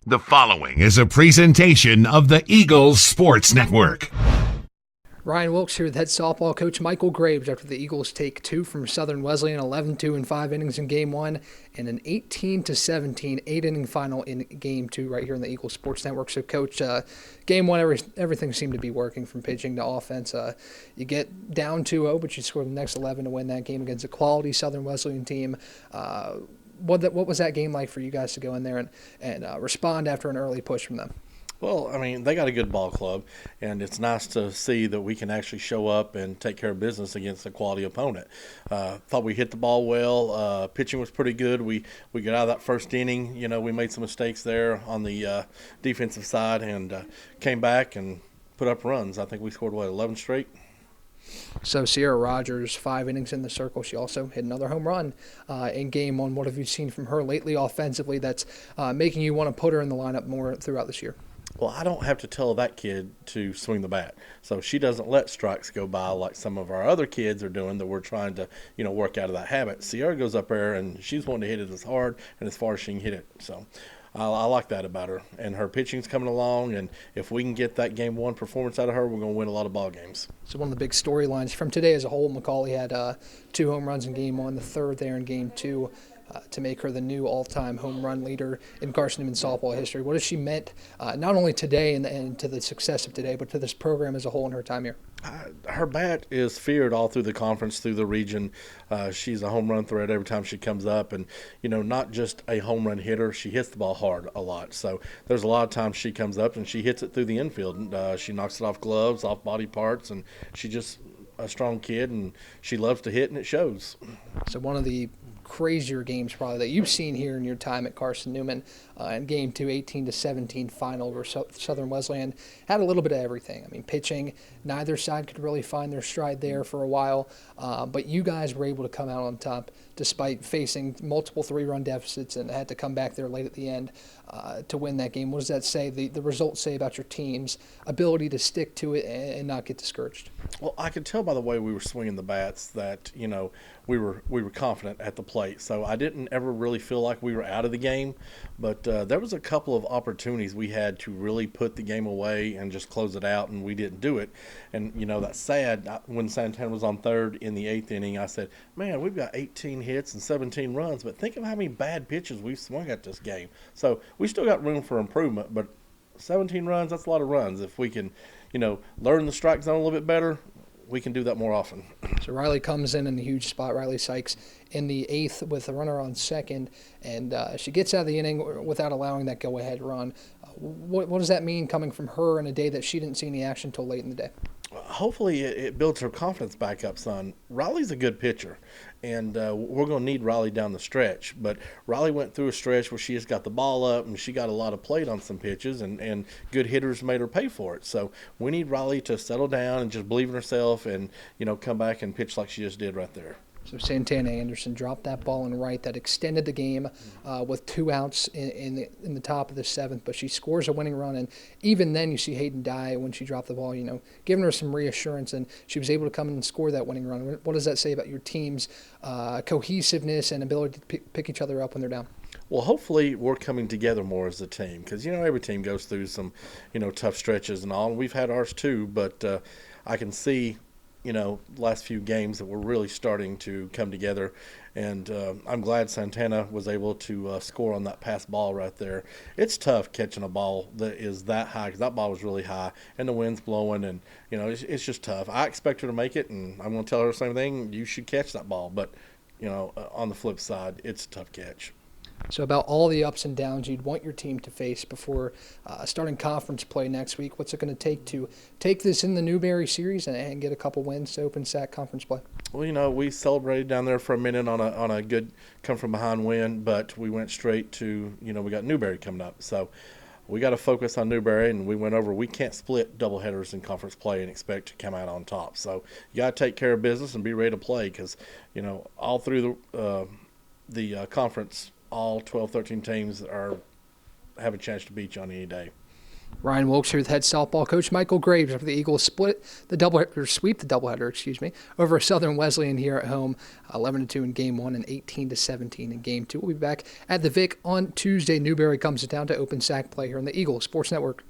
The following is a presentation of the Eagles Sports Network. Ryan Wilkes here with head softball coach Michael Graves after the Eagles take two from Southern Wesleyan, 11-2 in 5 innings in Game 1, and an 18-17 8-inning final in Game 2 right here on the Eagles Sports Network. So, Coach, Game 1, everything seemed to be working from pitching to offense. You get down 2-0, but you score the next 11 to win that game against a quality Southern Wesleyan team. What was that game like for you guys to go in there and respond after an early push from them? Well, I mean, they got a good ball club, and it's nice to see that we can actually show up and take care of business against a quality opponent. Thought we hit the ball well. Pitching was pretty good. We got out of that first inning. You know, we made some mistakes there on the defensive side and came back and put up runs. I think we scored, 11 straight? So Sierra Rogers, 5 innings in the circle. She also hit another home run in Game 1. What have you seen from her lately offensively that's making you want to put her in the lineup more throughout this year? Well, I don't have to tell that kid to swing the bat. So she doesn't let strikes go by like some of our other kids are doing that we're trying to, work out of that habit. Sierra goes up there, and she's wanting to hit it as hard and as far as she can hit it. So I like that about her. And her pitching's coming along, and if we can get that Game 1 performance out of her, we're going to win a lot of ball games. So one of the big storylines from today as a whole, McCauley had 2 home runs in Game 1, the third there in Game 2. To make her the new all-time home run leader in Carson-Newman softball history. What has she meant not only today and to the success of today, but to this program as a whole in her time here? Her bat is feared all through the conference, through the region. She's a home run threat every time she comes up. And, not just a home run hitter, she hits the ball hard a lot. So there's a lot of times she comes up and she hits it through the infield. And, she knocks it off gloves, off body parts, and she's just a strong kid, and she loves to hit, and it shows. So one of the crazier games probably that you've seen here in your time at Carson-Newman in Game 2, 18-17 final over Southern Wesleyan, had a little bit of everything. I mean, pitching, neither side could really find their stride there for a while, but you guys were able to come out on top despite facing multiple 3-run deficits and had to come back there late at the end to win that game. What does that say, the results say about your team's ability to stick to it and not get discouraged? Well, I could tell by the way we were swinging the bats that, we were confident at the plate. So I didn't ever really feel like we were out of the game, but there was a couple of opportunities we had to really put the game away and just close it out, and we didn't do it. And, that's sad. When Santana was on third in the 8th inning, I said, man, we've got 18 hits and 17 runs, but think of how many bad pitches we've swung at this game. So we still got room for improvement, but 17 runs, that's a lot of runs. If we can, learn the strike zone a little bit better, we can do that more often. So Riley comes in a huge spot, Riley Sykes, in the 8th with a runner on second, and she gets out of the inning without allowing that go-ahead run. What does that mean coming from her in a day that she didn't see any action until late in the day? Hopefully it builds her confidence back up, son. Riley's a good pitcher, and we're going to need Riley down the stretch. But Riley went through a stretch where she just got the ball up, and she got a lot of plate on some pitches, and good hitters made her pay for it. So we need Riley to settle down and just believe in herself and, come back and pitch like she just did right there. So Santana Anderson dropped that ball in right that extended the game with 2 outs in the top of the 7th, but she scores a winning run. And even then you see Hayden Dye when she dropped the ball, giving her some reassurance, and she was able to come in and score that winning run. What does that say about your team's cohesiveness and ability to pick each other up when they're down? Well, hopefully we're coming together more as a team because, every team goes through some, tough stretches and all. And we've had ours too, but I can see – last few games that we're really starting to come together. And I'm glad Santana was able to score on that pass ball right there. It's tough catching a ball that is that high because that ball was really high and the wind's blowing and, it's just tough. I expect her to make it, and I'm going to tell her the same thing. You should catch that ball. But, on the flip side, it's a tough catch. So about all the ups and downs you'd want your team to face before starting conference play next week, what's it going to take to take this in the Newberry series and get a couple wins to open SAC conference play? Well, we celebrated down there for a minute on a good come-from-behind win, but we went straight to, we got Newberry coming up. So we got to focus on Newberry, and we went over. We can't split doubleheaders in conference play and expect to come out on top. So you got to take care of business and be ready to play because, all through the conference – all 12, 13 teams have a chance to beat you on any day. Ryan Wilkes here with head softball coach Michael Graves after the Eagles sweep the doubleheader, over Southern Wesleyan here at home, 11-2 in Game 1 and 18-17 in Game 2. We'll be back at the Vick on Tuesday. Newberry comes to town to open SAC play here on the Eagles Sports Network.